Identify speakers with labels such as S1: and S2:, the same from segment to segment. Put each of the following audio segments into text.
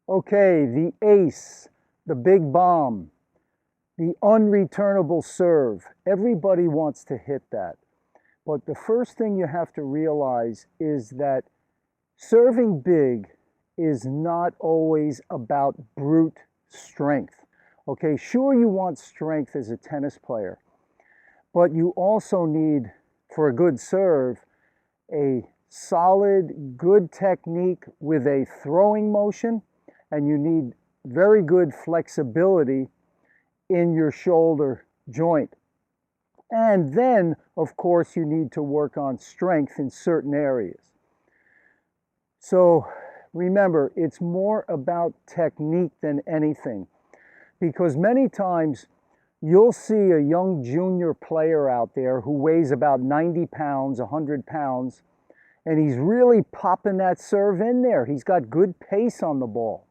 S1: Okay, the ace, the big bomb, the unreturnable serve. Everybody wants to hit that. But the first thing you have to realize is that serving big is not always about brute strength. Okay, sure, you want strength as a tennis player, but you also need, for a good serve, a solid, good technique with a throwing motion, and you need very good flexibility in your shoulder joint. And then, of course, you need to work on strength in certain areas. So remember, it's more about technique than anything, because many times you'll see a young junior player out there who weighs about 90 pounds, 100 pounds, and he's really popping that serve in there. He's got good pace on the ball.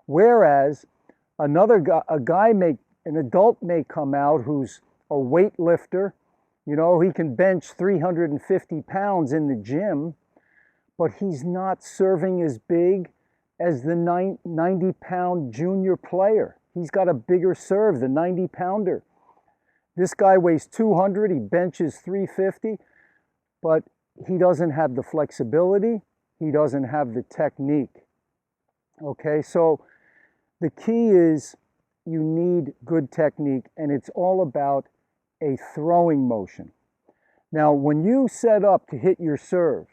S1: Whereas another guy, an adult may come out who's a weightlifter. You know, he can bench 350 pounds in the gym, but he's not serving as big as the 90-pound junior player. He's got a bigger serve, the 90-pounder. This guy weighs 200, he benches 350, but he doesn't have the flexibility, he doesn't have the technique. Okay, so the key is you need good technique, and it's all about a throwing motion. Now, when you set up to hit your serve,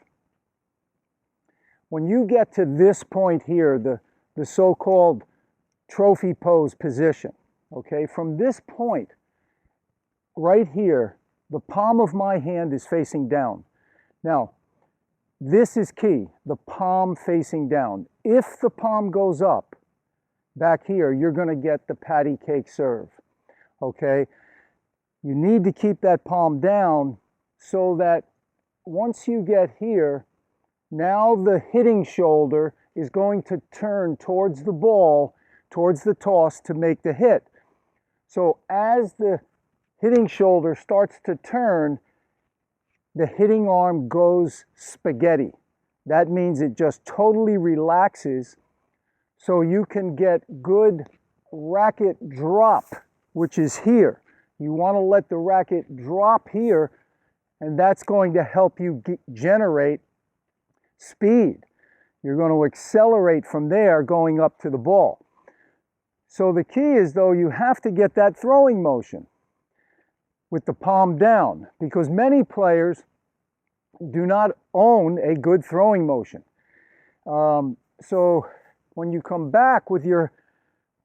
S1: when you get to this point here, the so-called trophy pose position, okay, from this point right here, the palm of my hand is facing down. Now, this is key, the palm facing down. If the palm goes up back here, you're going to get the patty cake serve, okay? You need to keep that palm down so that once you get here, now the hitting shoulder is going to turn towards the ball, towards the toss to make the hit. So as the hitting shoulder starts to turn, the hitting arm goes spaghetti. That means it just totally relaxes, so you can get good racket drop, which is here. You want to let the racket drop here, and that's going to help you generate speed. You're going to accelerate from there going up to the ball. So the key is, though, you have to get that throwing motion with the palm down, because many players do not own a good throwing motion. So when you come back with your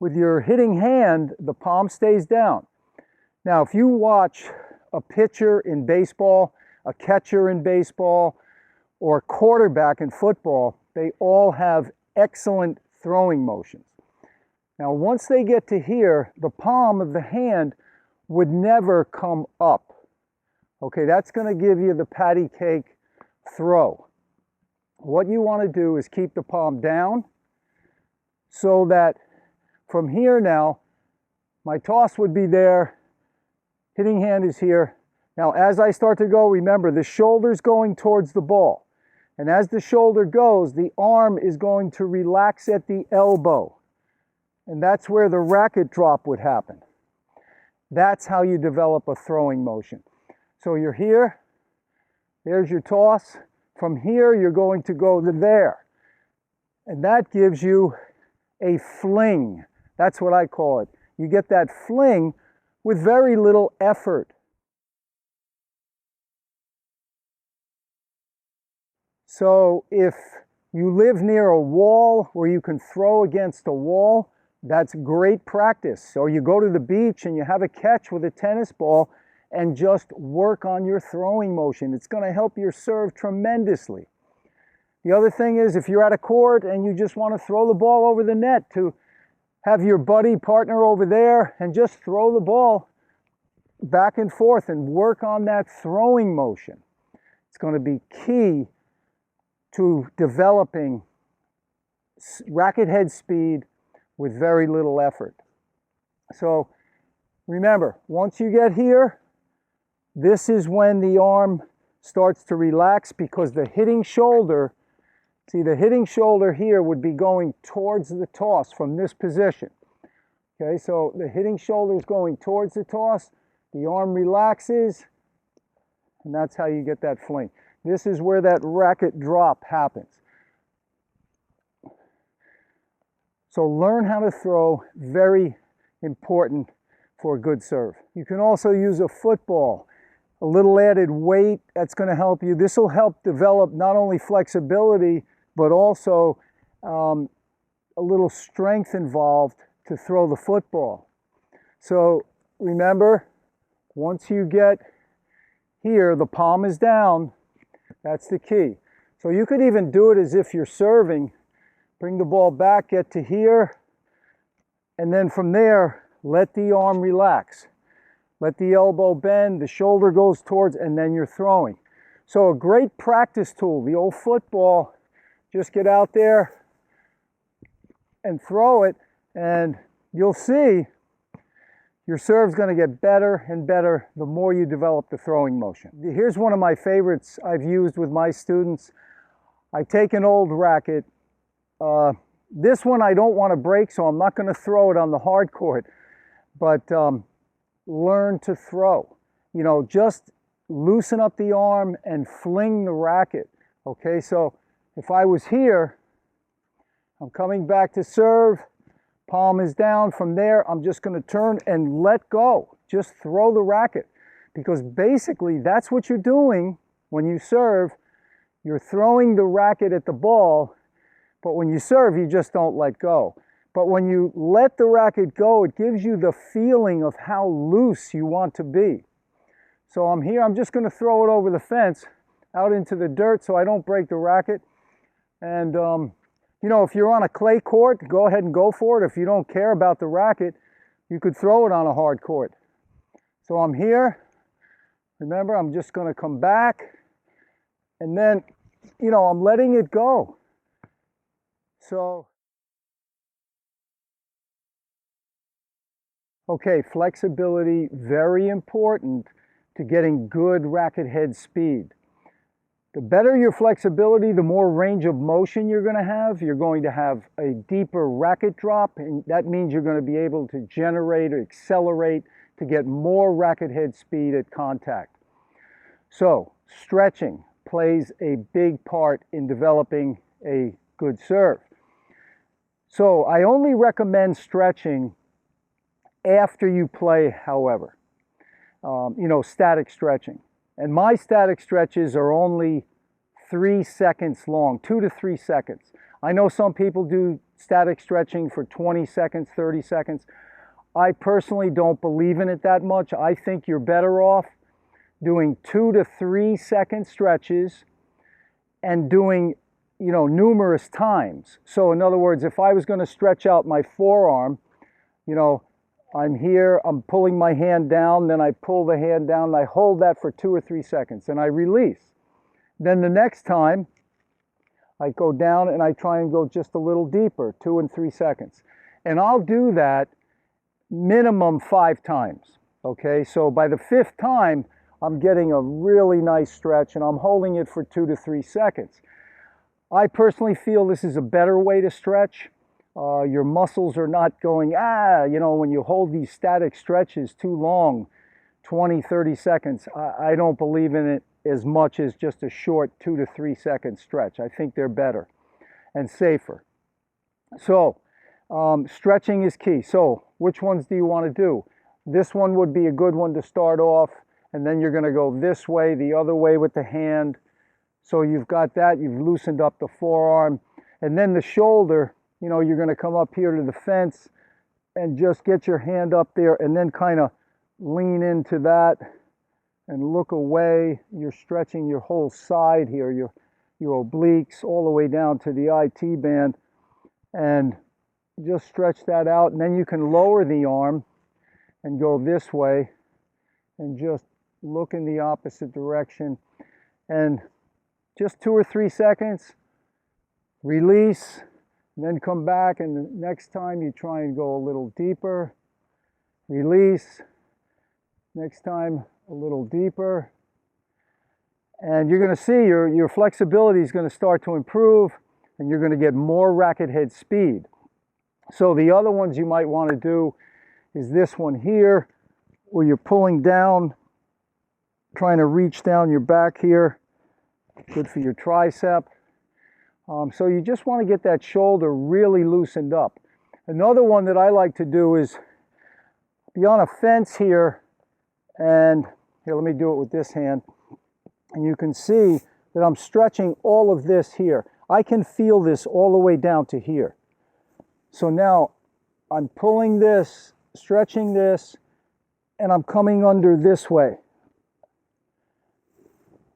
S1: hitting hand, the palm stays down. Now, if you watch a pitcher in baseball, a catcher in baseball, or a quarterback in football, they all have excellent throwing motions. Now, once they get to here, the palm of the hand would never come up. Okay, that's going to give you the patty cake throw. What you want to do is keep the palm down so that from here now, my toss would be there, hitting hand is here. Now, as I start to go, remember, the shoulder's going towards the ball. And as the shoulder goes, the arm is going to relax at the elbow. And that's where the racket drop would happen. That's how you develop a throwing motion. So you're here, there's your toss. From here, you're going to go to there. And that gives you a fling. That's what I call it. You get that fling with very little effort. So if you live near a wall where you can throw against a wall, that's great practice. So you go to the beach and you have a catch with a tennis ball and just work on your throwing motion. It's going to help your serve tremendously. The other thing is, if you're at a court and you just want to throw the ball over the net, to have your buddy partner over there and just throw the ball back and forth and work on that throwing motion. It's going to be key to developing racket head speed with very little effort. So remember, once you get here, this is when the arm starts to relax because the hitting shoulder, see, the hitting shoulder here would be going towards the toss from this position. Okay, so the hitting shoulder is going towards the toss, the arm relaxes, and that's how you get that fling. This is where that racket drop happens. So learn how to throw, very important for a good serve. You can also use a football, a little added weight that's going to help you. This will help develop not only flexibility, but also a little strength involved to throw the football. So remember, once you get here, the palm is down, that's the key. So you could even do it as if you're serving. Bring the ball back, get to here, and then from there, let the arm relax. Let the elbow bend, the shoulder goes towards, and then you're throwing. So a great practice tool, the old football, just get out there and throw it, and you'll see your serve's going to get better and better the more you develop the throwing motion. Here's one of my favorites I've used with my students. I take an old racket. This one I don't want to break, so I'm not going to throw it on the hard court, but learn to throw. You know, just loosen up the arm and fling the racket. Okay, so if I was here, I'm coming back to serve, palm is down. From there, I'm just going to turn and let go. Just throw the racket, because basically that's what you're doing when you serve. You're throwing the racket at the ball, but when you serve, you just don't let go. But when you let the racket go, it gives you the feeling of how loose you want to be. So I'm here, I'm just going to throw it over the fence, out into the dirt so I don't break the racket. And, you know, if you're on a clay court, go ahead and go for it. If you don't care about the racket, you could throw it on a hard court. So I'm here. Remember, I'm just going to come back. And then, you know, I'm letting it go. So, okay, flexibility, very important to getting good racket head speed. The better your flexibility, the more range of motion you're going to have. You're going to have a deeper racket drop, and that means you're going to be able to generate or accelerate to get more racket head speed at contact. So, stretching plays a big part in developing a good serve. So I only recommend stretching after you play, however, you know, static stretching. And my static stretches are only 3 seconds long, 2 to 3 seconds. I know some people do static stretching for 20 seconds, 30 seconds. I personally don't believe in it that much. I think you're better off doing 2 to 3 second stretches and doing, you know, numerous times. So in other words, if I was going to stretch out my forearm, you know, I'm here, I'm pulling my hand down, then I pull the hand down, and I hold that for 2 or 3 seconds, and I release. Then the next time, I go down and I try and go just a little deeper, 2 and 3 seconds. And I'll do that minimum 5 times, okay? So by the 5th time, I'm getting a really nice stretch, and I'm holding it for 2 to 3 seconds. I personally feel this is a better way to stretch. Your muscles are not going, you know, when you hold these static stretches too long, 20, 30 seconds, I don't believe in it as much as just a short 2 to 3 second stretch. I think they're better and safer. So, stretching is key. So, which ones do you want to do? This one would be a good one to start off, and then you're going to go this way, the other way with the hand. So you've got that, you've loosened up the forearm, and then the shoulder, you know, you're going to come up here to the fence and just get your hand up there and then kind of lean into that and look away. You're stretching your whole side here, your obliques all the way down to the IT band, and just stretch that out. And then you can lower the arm and go this way and just look in the opposite direction. And just 2 or 3 seconds, release, and then come back, and the next time you try and go a little deeper, release, next time a little deeper, And you're going to see your flexibility is going to start to improve, and you're going to get more racket head speed. So the other ones you might want to do is this one here, where you're pulling down, trying to reach down your back here. Good for your tricep. So you just want to get that shoulder really loosened up. Another one that I like to do is be on a fence here, and here, let me do it with this hand. And you can see that I'm stretching all of this here. I can feel this all the way down to here. So now I'm pulling this, stretching this, and I'm coming under this way.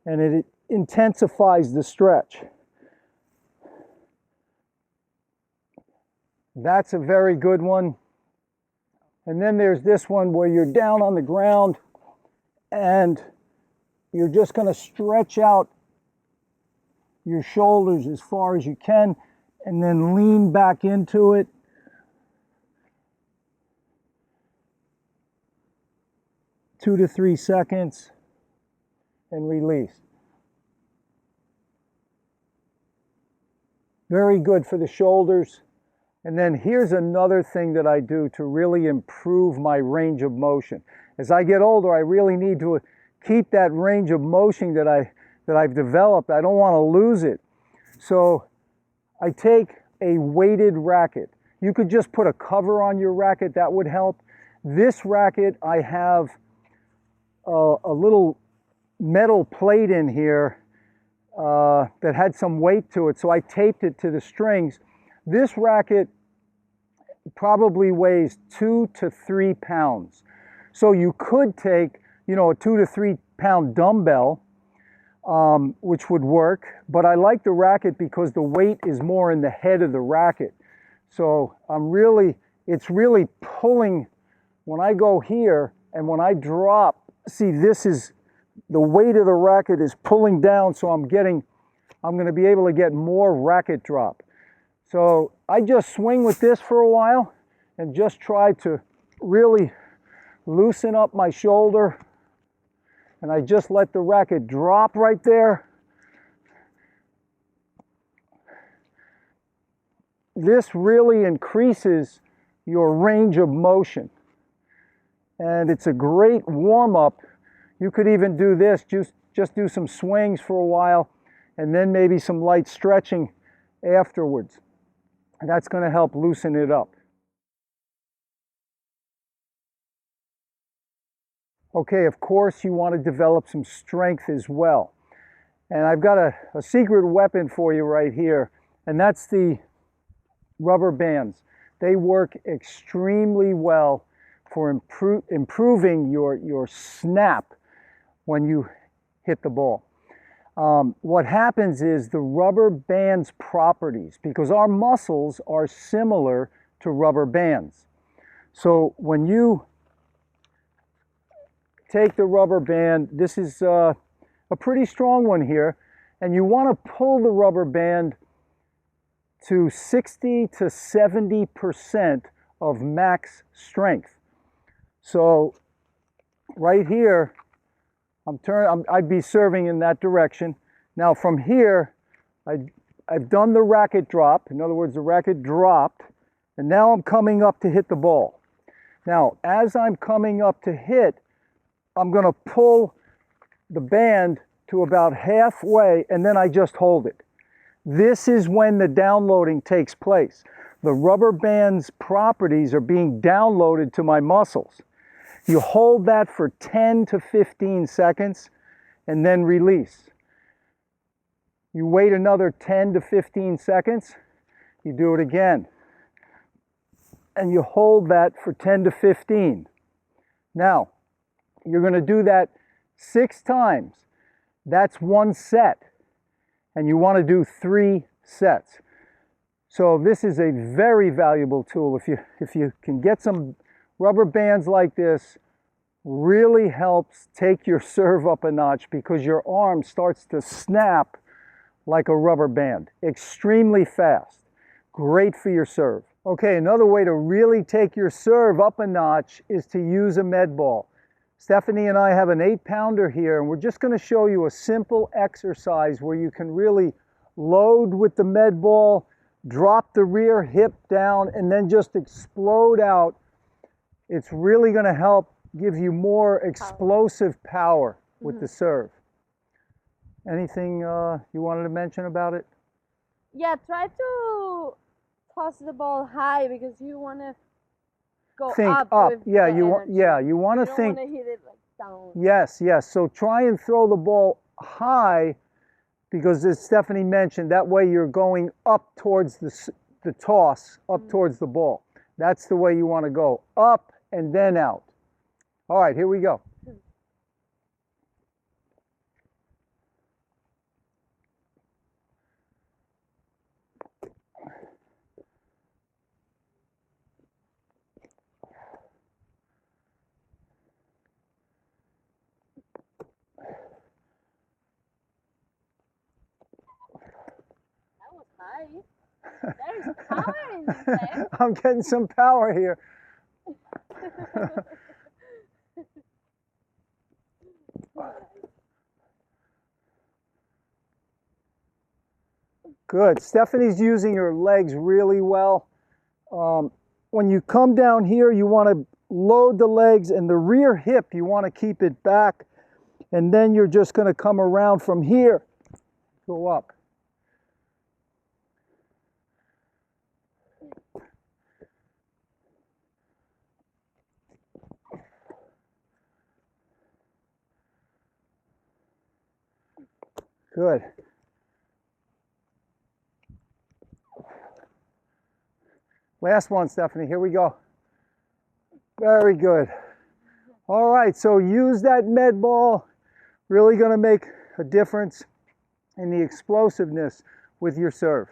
S1: And it intensifies the stretch. That's a very good one. And then there's this one where you're down on the ground and you're just going to stretch out your shoulders as far as you can and then lean back into it. Two to 3 seconds and release. Very good for the shoulders. And then here's another thing that I do to really improve my range of motion. As I get older, I really need to keep that range of motion that I've developed. I don't want to lose it. So I take a weighted racket. You could just put a cover on your racket, that would help. This racket, I have a little metal plate in here that had some weight to it, so I taped it to the strings. This racket probably weighs 2 to 3 pounds. So you could take, a 2 to 3 pound dumbbell, which would work, but I like the racket because the weight is more in the head of the racket. So it's really pulling when I go here, and when I drop, see, this is, the weight of the racket is pulling down, so I'm going to be able to get more racket drop. So I just swing with this for a while and just try to really loosen up my shoulder, and I just let the racket drop right there. This really increases your range of motion, and it's a great warm-up. You could even do this, just do some swings for a while, and then maybe some light stretching afterwards. And that's going to help loosen it up. Okay, of course you want to develop some strength as well. And I've got a secret weapon for you right here, and that's the rubber bands. They work extremely well for improving your snap when you hit the ball. What happens is the rubber bands properties, because our muscles are similar to rubber bands. So when you take the rubber band, this is a pretty strong one here, and you want to pull the rubber band to 60 to 70% of max strength. So right here, I'd be serving in that direction. Now from here, I've done the racket drop. In other words, the racket dropped, and now I'm coming up to hit the ball. Now, as I'm coming up to hit, I'm going to pull the band to about halfway, and then I just hold it. This is when the downloading takes place. The rubber band's properties are being downloaded to my muscles. You hold that for 10 to 15 seconds and then release. You wait another 10 to 15 seconds, you do it again. And you hold that for 10 to 15. Now, you're going to do that 6 times. That's 1 set. And you want to do 3 sets. So this is a very valuable tool. If you can get some rubber bands like this, really helps take your serve up a notch, because your arm starts to snap like a rubber band. Extremely fast. Great for your serve. Okay, another way to really take your serve up a notch is to use a med ball. Stephanie and I have an 8-pounder here, and we're just going to show you a simple exercise where you can really load with the med ball, drop the rear hip down, and then just explode out. It's really going to help give you more explosive power with the serve. Anything you wanted to mention about it?
S2: Yeah, try to toss the ball high because you want to go
S1: Think
S2: up.
S1: up.
S2: With
S1: Yeah,
S2: the
S1: you want to
S2: don't
S1: think.
S2: want to hit it like down.
S1: Yes, yes. So try and throw the ball high because, as Stephanie mentioned, that way you're going up towards the toss, up towards the ball. That's the way you want to go, up and then out. All right, here we go.
S2: That was high. There's power in this thing.
S1: I'm getting some power here. Good. Stephanie's using her legs really well. When you come down here, you want to load the legs, and the rear hip, you want to keep it back, and then you're just going to come around from here, go up. Good. Last one, Stephanie. Here we go. Very good. All right, so use that med ball. Really going to make a difference in the explosiveness with your serve.